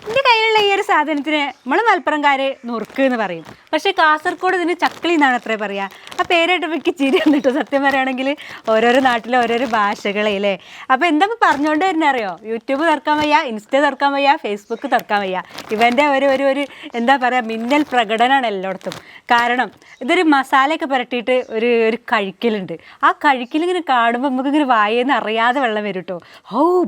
എൻ്റെ കയ്യിലുള്ള ഈ ഒരു സാധനത്തിന് നമ്മൾ മലപ്പുറംകാര് നുറുക്ക് എന്ന് പറയും. പക്ഷേ കാസർഗോഡ് ഇതിന് ചക്കളി എന്നാണ് അത്രേ പറയുക. ആ പേരായിട്ട് എനിക്ക് ചിരി വന്നിട്ടോ സത്യം പറയുകയാണെങ്കിൽ. ഓരോരോ നാട്ടിലെ ഓരോരോ ഭാഷകളല്ലേ. അപ്പോൾ എന്താ പറഞ്ഞുകൊണ്ട് തന്നെ അറിയോ, യൂട്യൂബ് തുറക്കാൻ വയ്യ, ഇൻസ്റ്റ തുറക്കാൻ വയ്യ, ഫേസ്ബുക്ക് തുറക്കാൻ വയ്യ. ഇവൻ്റെ ഒരു എന്താ പറയുക മിന്നൽ പ്രകടനമാണ് എല്ലായിടത്തും. കാരണം ഇതൊരു മസാലയൊക്കെ പുരട്ടിയിട്ട് ഒരു കഴിക്കലുണ്ട്. ആ കഴിക്കലിങ്ങനെ കാണുമ്പോൾ നമുക്കിങ്ങനെ വായേന്ന് അറിയാതെ വെള്ളം വരും കേട്ടോ.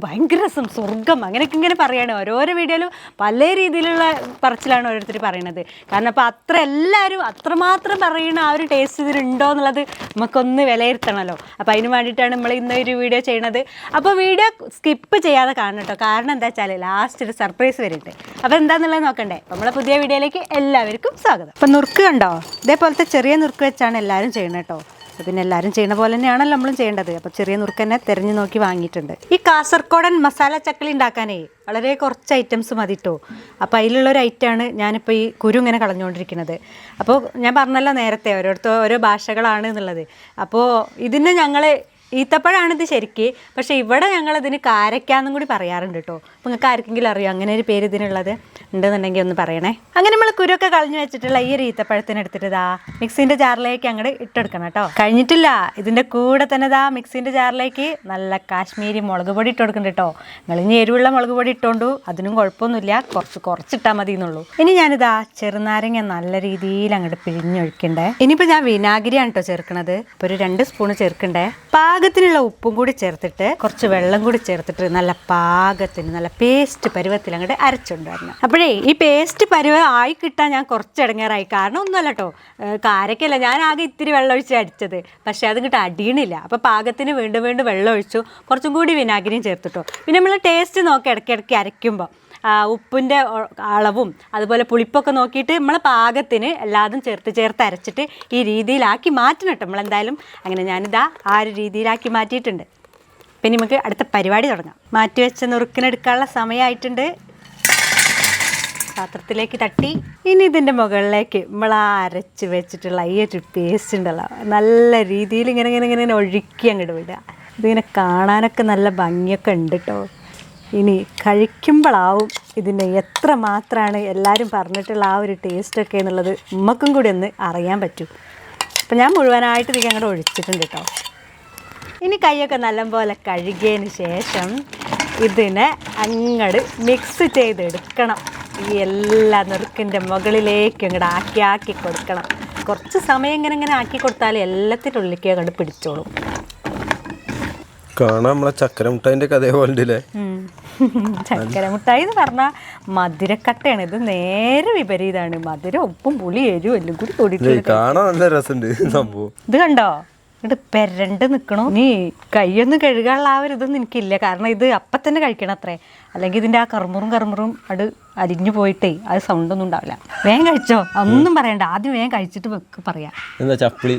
ഭയങ്കര രസം, സ്വർഗം അങ്ങനെയൊക്കെ ഇങ്ങനെ പറയുകയാണ്. ഓരോരോ വീഡിയോയിലും പല രീതിയിലുള്ള പറച്ചിലാണ് ഓരോരുത്തർ പറയുന്നത്. കാരണം അപ്പോൾ എല്ലാവരും അത്രമാത്രം പറയുന്ന ആ ഒരു ടേസ്റ്റ് ഇതിലുണ്ടോ എന്നുള്ളത് നമുക്കൊന്ന് വിലയിരുത്തണമല്ലോ. അപ്പോൾ അതിന് വേണ്ടിയിട്ടാണ് നമ്മൾ ഇന്നൊരു വീഡിയോ ചെയ്യണത്. അപ്പോൾ വീഡിയോ സ്കിപ്പ് ചെയ്യാതെ കാണണം കേട്ടോ. കാരണം എന്താ വെച്ചാൽ ലാസ്റ്റ് ഒരു സർപ്രൈസ് വരുന്നുണ്ട്. അപ്പോൾ എന്താണെന്നുള്ളത് നോക്കണ്ടേ. നമ്മളെ പുതിയ വീഡിയോയിലേക്ക് എല്ലാവർക്കും സ്വാഗതം. അപ്പോൾ നുറുക്ക് കണ്ടോ, ഇതേപോലത്തെ ചെറിയ നുറുക്ക് വെച്ചാണ് എല്ലാവരും ചെയ്യണം കേട്ടോ. പിന്നെ എല്ലാവരും ചെയ്യുന്ന പോലെ തന്നെയാണല്ലോ നമ്മളും ചെയ്യേണ്ടത്. അപ്പോൾ ചെറിയ നുറുക്ക് തന്നെ തിരഞ്ഞു നോക്കി വാങ്ങിയിട്ടുണ്ട്. ഈ കാസർഗോഡൻ മസാല ചക്കളി ഉണ്ടാക്കാനേ വളരെ കുറച്ച് ഐറ്റംസ് മതി കേട്ടോ. അപ്പോൾ അതിലുള്ളൊരു ഐറ്റമാണ് ഞാനിപ്പോൾ ഈ കുരു ഇങ്ങനെ കളഞ്ഞുകൊണ്ടിരിക്കുന്നത്. അപ്പോൾ ഞാൻ പറഞ്ഞല്ലോ നേരത്തെ ഓരോ ഭാഷകളാണ് എന്നുള്ളത്. അപ്പോൾ ഇതിന് ഞങ്ങൾ ഈത്തപ്പഴമാണിത് ശരിക്ക്, പക്ഷേ ഇവിടെ ഞങ്ങളിതിന് കാരക്കാന്നും കൂടി പറയാറുണ്ട് കേട്ടോ. അപ്പോൾ നിങ്ങൾക്ക് ആർക്കെങ്കിലും അറിയോ അങ്ങനെ ഒരു പേര് ഇതിനുള്ളത് ഉണ്ടെന്നുണ്ടെങ്കിൽ ഒന്ന് പറയണേ. അങ്ങനെ നമ്മൾ കുരുവൊക്കെ കളഞ്ഞു വെച്ചിട്ടുള്ള ഈ ഒരു ഈത്തപ്പഴത്തിന് എടുത്തിട്ട് മിക്സിൻ്റെ ജാറിലേക്ക് അങ്ങോട്ട് ഇട്ടെടുക്കണം കേട്ടോ. കഴിഞ്ഞിട്ടില്ല, ഇതിൻ്റെ കൂടെ തന്നെ മിക്സിൻ്റെ ജാറിലേക്ക് നല്ല കാശ്മീരി മുളക് പൊടി ഇട്ട് കൊടുക്കുന്നുണ്ട് കേട്ടോ. നിങ്ങൾ ഇനി എരിവുള്ള മുളക് പൊടി ഇട്ടോണ്ടു, അതിനും കുഴപ്പമൊന്നുമില്ല, കുറച്ചിട്ടാൽ മതി എന്നുള്ളൂ. ഇനി ഞാനിതാ ചെറുനാരങ്ങ നല്ല രീതിയിൽ അങ്ങോട്ട് പിഴിഞ്ഞൊഴിക്കണ്ടേ. ഇനിയിപ്പോൾ ഞാൻ വിനാഗിരിയാണ് കേട്ടോ ചേർക്കണത്. അപ്പോൾ ഒരു 2 സ്പൂൺ ചേർക്കണ്ടേ. പാകത്തിനുള്ള ഉപ്പും കൂടി ചേർത്തിട്ട് കുറച്ച് വെള്ളം കൂടി ചേർത്തിട്ട് നല്ല പാകത്തിന് നല്ല പേസ്റ്റ് പരുവത്തിൽ അങ്ങോട്ട് അരച്ചുകൊണ്ട് വരണം. അപ്പോഴേ ഈ പേസ്റ്റ് പരുവം ആയി കിട്ടാൻ ഞാൻ കുറച്ച് ഇടങ്ങേറായി. കാരണം ഒന്നുമല്ല കേട്ടോ, കാരക്കല്ല, ഞാൻ ആകെ ഇത്തിരി വെള്ളം ഒഴിച്ച് അടിച്ചത്. പക്ഷേ അത് ഇങ്ങോട്ട് അടിയണില്ല. അപ്പോൾ പാകത്തിന് വീണ്ടും വെള്ളം ഒഴിച്ചു, കുറച്ചും കൂടി വിനാഗിരിയും ചേർത്തിട്ടോ. പിന്നെ നമ്മൾ ടേസ്റ്റ് നോക്കി ഇടയ്ക്കിടയ്ക്ക് അരയ്ക്കുമ്പോൾ ഉപ്പിൻ്റെ അളവും അതുപോലെ പുളിപ്പൊക്കെ നോക്കിയിട്ട് നമ്മൾ പാകത്തിന് എല്ലാതും ചേർത്ത് അരച്ചിട്ട് ഈ രീതിയിലാക്കി മാറ്റണം കേട്ടോ. നമ്മളെന്തായാലും അങ്ങനെ ഞാനിതാ ആ ഒരു രീതിയിലാക്കി മാറ്റിയിട്ടുണ്ട്. പിന്നെ നമുക്ക് അടുത്ത പരിപാടി തുടങ്ങാം. മാറ്റി വെച്ച നുറുക്കിനെടുക്കാനുള്ള സമയമായിട്ടുണ്ട്. പാത്രത്തിലേക്ക് തട്ടി ഇനി ഇതിൻ്റെ മുകളിലേക്ക് നമ്മൾ അരച്ച് വെച്ചിട്ടുള്ള ഈ ഒരു പേസ്റ്റ് ഉണ്ടല്ലോ നല്ല രീതിയിൽ ഇങ്ങനെ ഒഴുക്കി അങ്ങോട്ട് വിടുക. ഇതിങ്ങനെ കാണാനൊക്കെ നല്ല ഭംഗിയൊക്കെ ഉണ്ട് കേട്ടോ. ഇനി കഴിക്കുമ്പോഴാവും ഇതിൻ്റെ എത്ര മാത്രമാണ് എല്ലാവരും പറഞ്ഞിട്ടുള്ള ആ ഒരു ടേസ്റ്റൊക്കെ എന്നുള്ളത് ഉമ്മക്കും കൂടി ഒന്ന് അറിയാൻ പറ്റും. അപ്പം ഞാൻ മുഴുവനായിട്ട് ഇതിലേക്ക് അങ്ങോട്ട് ഒഴിച്ചിട്ടുണ്ട് കേട്ടോ. ഇനി കൈയൊക്കെ നല്ലപോലെ കഴുകിയതിന് ശേഷം ഇതിനെ അങ്ങോട്ട് മിക്സ് ചെയ്തെടുക്കണം. ഈ എല്ലാ നുറുക്കിൻ്റെ മുകളിലേക്ക് അങ്ങോട്ട് ആക്കി കൊടുക്കണം. കുറച്ച് സമയം ഇങ്ങനെ ആക്കി കൊടുത്താൽ എല്ലാത്തിൻ്റെ ഉള്ളിലേക്ക് അങ്ങോട്ട് പിടിച്ചോളും. കാണാൻ നമ്മളെ ചക്കര മുട്ടായിൻ്റെ കഥ പോലെ. ചക്കര മുട്ടായി എന്ന് പറഞ്ഞാൽ മധുരക്കട്ടയാണ്. ഇത് നേരെ വിപരീതമാണ്. മധുരം ഉപ്പും പുളി എരിവും എല്ലാം കൂടി കൂടിയിട്ട് കാണാൻ നല്ല രസമുണ്ട് സംഭവം. ഇത് കണ്ടോ, എന്നിട്ട് പെരണ്ട് നിൽക്കണോ. നീ കൈയൊന്നും കഴുകാനുള്ള ആ ഒരു ഇതൊന്നും എനിക്കില്ല. കാരണം ഇത് അപ്പം തന്നെ കഴിക്കണം അത്രേ. അല്ലെങ്കിൽ ഇതിൻ്റെ ആ കറുമുറും അത് അരിഞ്ഞു പോയിട്ടേ അത് സൗണ്ടൊന്നും ഉണ്ടാവില്ല. വേഗം കഴിച്ചോ, ഒന്നും പറയണ്ട. ആദ്യം വേഗം കഴിച്ചിട്ട് വെക്ക് പറയാം. എന്താ ചപ്പിളി,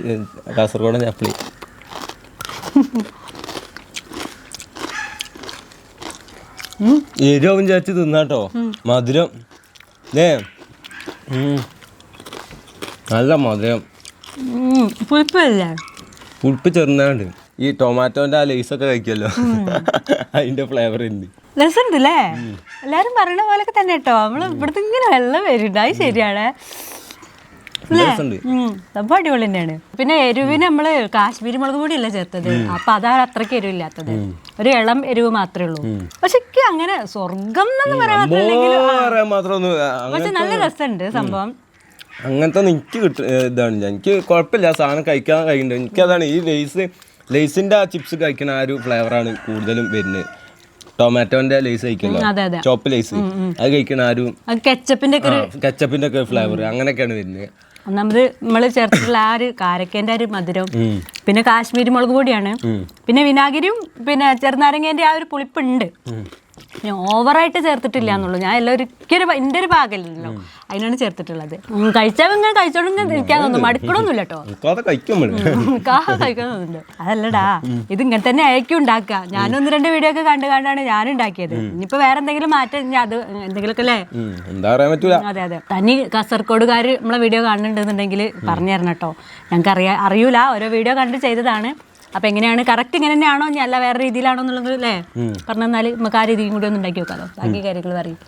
കാസർഗോഡൻ ചപ്പിളി. എരിവും ചേച്ചി തിന്നാട്ടോ, മധുരം നല്ല മധുരം. പുളിപ്പല്ലേ, പുളിപ്പ് ചെറുതാണ്ട്. ഈ ടൊമാറ്റോന്റെ ആ ലേസൊക്കെ കഴിക്കുമല്ലോ, അതിന്റെ ഫ്ലേവർ ഉണ്ട്. രസമുണ്ട് അല്ലേ. എല്ലാരും പറയണ പോലൊക്കെ തന്നെ കേട്ടോ. നമ്മള് ഇവിടുത്തെ ഇങ്ങനെ വെള്ളം വരുന്നുണ്ട്. അത് ശരിയാണ്, സംഭവം അടിപൊളി തന്നെയാണ്. പിന്നെ എരിവിന് നമ്മള് കാശ്മീരി മുളക് പൊടിയല്ല ചേർത്തത്. അപ്പൊ അതാണ് അത്രയ്ക്ക് എരിവില്ലാത്തത്, ഒരു ഇളം എരിവ് മാത്രമേ ഉള്ളൂ. പക്ഷെ അങ്ങനെ സ്വർഗം എന്ന് പറയാൻ മാത്രമല്ല, പക്ഷെ നല്ല രസമുണ്ട് സംഭവം. അങ്ങനത്തെ എനിക്ക് ഇതാണ്, എനിക്ക് കുഴപ്പമില്ല, സാധനം കഴിക്കാൻ കഴിയുന്നുണ്ട്. എനിക്കതാണ് ഈ ലേസിന്റെ ആ ചിപ്സ് കഴിക്കുന്ന ആ ഒരു ഫ്ലേവറാണ് കൂടുതലും വരുന്നത്. ടൊമാറ്റോന്റെ ലേസ് കഴിക്കല്ലോ, ചോപ്പ് ലേസ്, അത് കഴിക്കുന്ന ആ ഒരു കെച്ചപ്പിന്റെ ഒക്കെ ഫ്ലേവർ അങ്ങനെയൊക്കെയാണ് വരുന്നത്. ഒന്നാമത് നമ്മൾ ചേർത്തിട്ടുള്ള ആ ഒരു കാരക്കേന്റെ ഒരു മധുരം, പിന്നെ കാശ്മീരി മുളക് പൊടിയാണ്, പിന്നെ വിനാഗിരിയും, പിന്നെ ചെറുനാരങ്ങേന്റെ ആ ഒരു പുളിപ്പുണ്ട്. ഞാൻ ഓവറായിട്ട് ചേർത്തിട്ടില്ല എന്നുള്ളൂ. ഞാൻ എല്ലാം ഒരിക്കലും എൻ്റെ ഒരു ഭാഗമല്ലല്ലോ, അതിനാണ് ചേർത്തിട്ടുള്ളത്. കഴിച്ചാൽ ഇങ്ങനെ കഴിച്ചോണ്ട് ഇരിക്കാൻ തോന്നും, മടുക്കണമൊന്നുമില്ല കേട്ടോ. കഴിക്കാൻ തോന്നുന്നുണ്ട്. അതല്ലടാ, ഇത് ഇങ്ങനെ തന്നെ ആയിരിക്കും ഉണ്ടാക്കുക. ഞാൻ 1-2 വീഡിയോ ഒക്കെ കണ്ടാണ് ഞാൻ ഉണ്ടാക്കിയത്. ഇനിയിപ്പോ വേറെ എന്തെങ്കിലും മാറ്റം അത് എന്തെങ്കിലുമൊക്കെ അല്ലേ, അതെ. തനി കാസർഗോഡുകാർ നമ്മളെ വീഡിയോ കാണുന്നുണ്ടെന്നുണ്ടെങ്കിൽ പറഞ്ഞു തരണം കേട്ടോ. ഞങ്ങൾക്ക് അറിയൂല, ഓരോ വീഡിയോ കണ്ട് ചെയ്തതാണ്. അപ്പൊ എങ്ങനെയാണ് കറക്റ്റ് ഇങ്ങനെ തന്നെയാണോ ഇനി അല്ല വേറെ രീതിയിലാണോ എന്നുള്ളത് അല്ലേ പറഞ്ഞാൽ നമുക്ക് ആ രീതിയും കൂടി ഒന്ന് ഉണ്ടാക്കി നോക്കാമല്ലോ ബാക്കി കാര്യങ്ങൾ പറയും.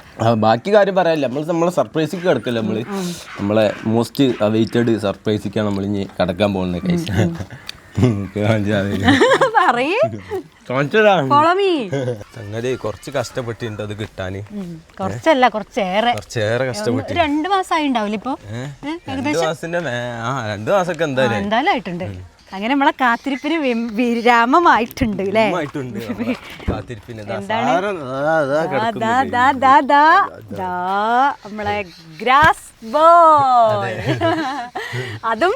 ബാക്കി കാര്യം പറയാനില്ല, നമ്മളെ സർപ്രൈസിക്ക് കിടക്കല്ലേ, നമ്മളെ മോസ്റ്റ് അവൈറ്റഡ് സർപ്രൈസിക്കാണ് നമ്മൾ ഇനി കിടക്കാൻ പോകുന്നത് കൈസ്. സംഗതി കുറച്ച് കഷ്ടപ്പെട്ടിട്ടുണ്ട് അത് കിട്ടാന്. കുറച്ചല്ല കുറച്ചേറെ കഷ്ടപ്പെട്ടു. 2 മാസമായി ഉണ്ടാവില്ല ഇപ്പൊ? 2 മാസമൊക്കെ എന്തായാലും ആയിട്ടുണ്ട്. അങ്ങനെ നമ്മളെ കാത്തിരിപ്പിന് വിരാമമായിട്ടുണ്ട് അല്ലേ? നമ്മളെ ഗ്രാസ് ബോൾ, അതും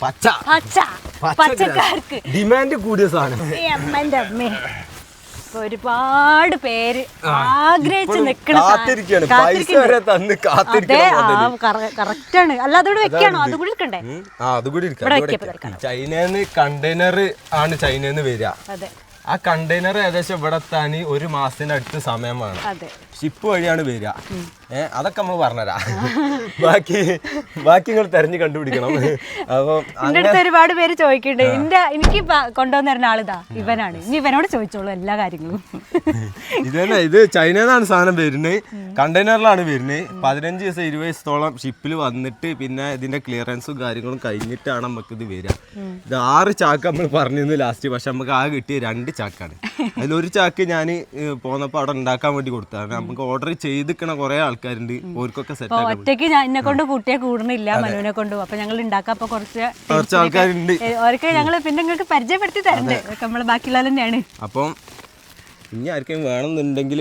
പച്ചക്കാർക്ക് ഡിമാൻഡ് കൂടിയ സാധനം. അമ്മന്റെ അമ്മേ, ഒരുപാട് പേര് ആഗ്രഹിച്ച് നിൽക്കുന്ന കറക്റ്റാണ്. അല്ല അതോട് വെക്കാണോ? അതുകൂടി എടുക്കണ്ടേ? ചൈനന്ന് കണ്ടെയ്നർ ആണ് ചൈനന്ന് വരിക. ആ കണ്ടെയ്നർ ഏകദേശം ഇവിടെ എത്താൻ 1 മാസത്തിന്റെ അടുത്ത് സമയം വേണം. ഷിപ്പ് വഴിയാണ് വരിക. അതൊക്കെ നമ്മൾ പറഞ്ഞുതരാം. ബാക്കി നിങ്ങൾ തെരഞ്ഞു കണ്ടുപിടിക്കണം. അപ്പൊ എന്റെ അടുത്ത് ഒരുപാട് പേര് ചോദിക്കുന്നുണ്ട്, എനിക്ക് കൊണ്ടുവന്ന് തരുന്ന ആളിതാ ഇവനാണ്, ഇനി ഇവനോട് ചോദിച്ചോളൂ എല്ലാ കാര്യങ്ങളും. ഇതന്നെ, ഇത് ചൈനന്നാണ് സാധനം വരുന്നത്, കണ്ടെയ്നറിലാണ് വരുന്നത്. 15 ദിവസം 20 ദിവസത്തോളം ഷിപ്പിൽ വന്നിട്ട് പിന്നെ ഇതിന്റെ ക്ലിയറൻസും കാര്യങ്ങളും കഴിഞ്ഞിട്ടാണ് നമുക്ക് ഇത് വരിക. ഇത് 6 ചാക്ക് നമ്മൾ പറഞ്ഞിരുന്നു ലാസ്റ്റ്, പക്ഷെ നമുക്ക് ആകെ കിട്ടിയ 2 ചാക്കാണ്. അതിലൊരു ചാക്ക് ഞാൻ പോന്നപ്പോ അവിടെ ഉണ്ടാക്കാൻ വേണ്ടി കൊടുത്താണ്. നമുക്ക് ഓർഡർ ചെയ്തിക്കണ കുറെ ആൾക്കാരുണ്ട്, ഓർക്കൊക്കെ സെറ്റ് ആക്കാൻ. ഒറ്റയ്ക്ക് എന്നെ കൊണ്ട് കുട്ടിയെ കൂടുന്നില്ല, മനുവിനെ കൊണ്ടും. അപ്പൊ ഞങ്ങൾ ഉണ്ടാക്കാം കുറച്ച് ആൾക്കാരുണ്ട്. അവർക്ക് ഞങ്ങൾ പിന്നെ നിങ്ങൾക്ക് പരിചയപ്പെടുത്തി തരണ്ടേ, നമ്മള് ബാക്കിയുള്ള തന്നെയാണ്. അപ്പം ഇനി ആർക്കും വേണമെന്നുണ്ടെങ്കിൽ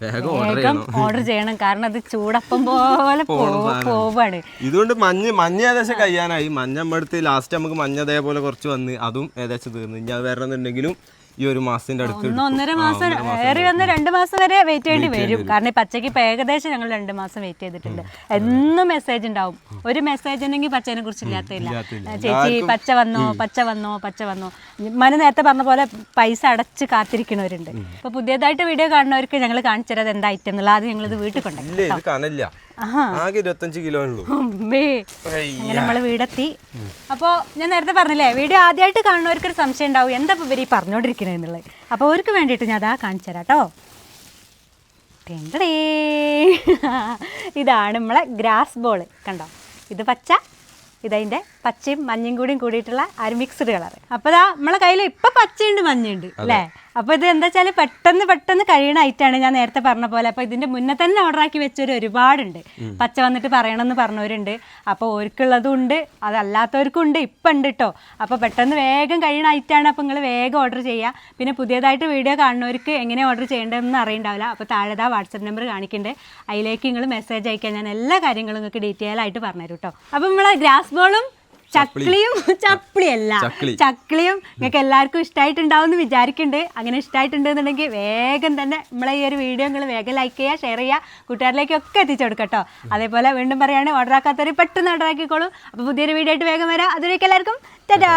വേഗം ഓർഡർ ചെയ്യണം, കാരണം അത് ചൂടപ്പം പോലെ പോവാണ്. ഇതുകൊണ്ട് മഞ്ഞ ഏകദേശം കഴിയാനായി. മഞ്ഞ നമ്മടുത്ത് ലാസ്റ്റ് നമുക്ക് മഞ്ഞ അതേപോലെ കുറച്ച് വന്ന് അതും ഏകദേശം തീർന്നു. ഞാൻ വരണമെന്നുണ്ടെങ്കിലും ഈ 1 മാസത്തിന്റെ അടുത്ത് 1.5 മാസം ഏറി വന്ന് 2 മാസം വരെ വെയിറ്റ് ചെയ്യേണ്ടി വരും. കാരണം പച്ചക്ക് ഇപ്പൊ ഏകദേശം ഞങ്ങൾ 2 മാസം വെയിറ്റ് ചെയ്തിട്ടുണ്ട്. എന്നും മെസ്സേജ് ഉണ്ടാവും. ഒരു മെസ്സേജ് ഉണ്ടെങ്കിൽ പച്ചനെ കുറിച്ച് ഇല്ലാത്തില്ല. ചേച്ചി പച്ച വന്നോ, പച്ച വന്നോ, പച്ച വന്നോ. മനു നേരത്തെ പറഞ്ഞ പോലെ പൈസ അടച്ച് കാത്തിരിക്കുന്നവരുണ്ട്. ഇപ്പൊ പുതിയതായിട്ട് വീഡിയോ കാണുന്നവർക്ക് ഞങ്ങൾ കാണിച്ചു തരാം എന്താ ഐറ്റം എന്നുള്ള. ആദ്യം ഞങ്ങൾ ഇത് വീട്ടിൽ കൊണ്ടുപോയി ആകെ 25 കിലോ നമ്മള് വീടെത്തി. അപ്പൊ ഞാൻ നേരത്തെ പറഞ്ഞില്ലേ, വീഡിയോ ആദ്യമായിട്ട് കാണുന്നവർക്ക് ഒരു സംശയം ഉണ്ടാവും എന്താ ഇവര് പറഞ്ഞോണ്ടിരിക്കണേ എന്നുള്ളത്. അപ്പൊ അവർക്ക് വേണ്ടിയിട്ട് ഞാൻ അതാ കാണിച്ചു തരാം കേട്ടോ. ഇതാണ് നമ്മളെ ഗ്രാസ് ബോൾ, കണ്ടോ? ഇത് പച്ച, ഇതതിന്റെ പച്ചയും മഞ്ഞയും കൂടിയിട്ടുള്ള ആ ഒരു മിക്സ്ഡ് കളർ. അപ്പൊ നമ്മളെ കയ്യിൽ ഇപ്പൊ പച്ചയുണ്ട് മഞ്ഞയുണ്ട് അല്ലേ? അപ്പൊ ഇത് എന്താ വെച്ചാൽ പെട്ടെന്ന് കഴിയണ ഐറ്റാണ് ഞാൻ നേരത്തെ പറഞ്ഞ പോലെ. അപ്പൊ ഇതിന്റെ മുന്നേ തന്നെ ഓർഡർ ആക്കി വെച്ചവർ ഒരുപാടുണ്ട്. പച്ച വന്നിട്ട് പറയണമെന്ന് പറഞ്ഞവരുണ്ട്. അപ്പൊ ഓർക്കുള്ളതും ഉണ്ട്, അതല്ലാത്തവർക്കും ഉണ്ട്, ഇപ്പം ഉണ്ട് കേട്ടോ. അപ്പൊ പെട്ടെന്ന് വേഗം കഴിയണ ഐറ്റാണ്. അപ്പൊ നിങ്ങൾ വേഗം ഓർഡർ ചെയ്യുക. പിന്നെ പുതിയതായിട്ട് വീഡിയോ കാണുന്നവർക്ക് എങ്ങനെ ഓർഡർ ചെയ്യേണ്ടതെന്ന് അറിയണ്ടാവില്ല. അപ്പൊ താഴെ വാട്സപ്പ് നമ്പർ കാണിക്കണ്ടേ, അതിലേക്ക് നിങ്ങൾ മെസ്സേജ് അയക്കാൻ ഞാൻ എല്ലാ കാര്യങ്ങളും നിങ്ങൾക്ക് ഡീറ്റെയിൽ ആയിട്ട് പറഞ്ഞുതരും കേട്ടോ. അപ്പൊ നമ്മളെ ഗ്രാസ് ബോളും ചക്ലിയും നിങ്ങൾക്ക് എല്ലാവർക്കും ഇഷ്ടമായിട്ടുണ്ടാവും എന്ന് വിചാരിക്കുന്നുണ്ട്. അങ്ങനെ ഇഷ്ടമായിട്ടുണ്ടെന്നുണ്ടെങ്കിൽ വേഗം തന്നെ നമ്മളെ ഈ ഒരു വീഡിയോ നിങ്ങൾ വേഗം ലൈക്ക് ചെയ്യുക, ഷെയർ ചെയ്യുക, കൂട്ടുകാരിലേക്കൊക്കെ എത്തിച്ചു കൊടുക്കാം കേട്ടോ. അതേപോലെ വീണ്ടും പറയുകയാണ്, ഓർഡർ ആക്കാത്തവർ പെട്ടെന്ന് ഓർഡർ ആക്കിക്കോളൂ. അപ്പോൾ പുതിയൊരു വീഡിയോ ആയിട്ട് വേഗം വരാം. അതിലേക്ക് എല്ലാവർക്കും ടാറ്റാ.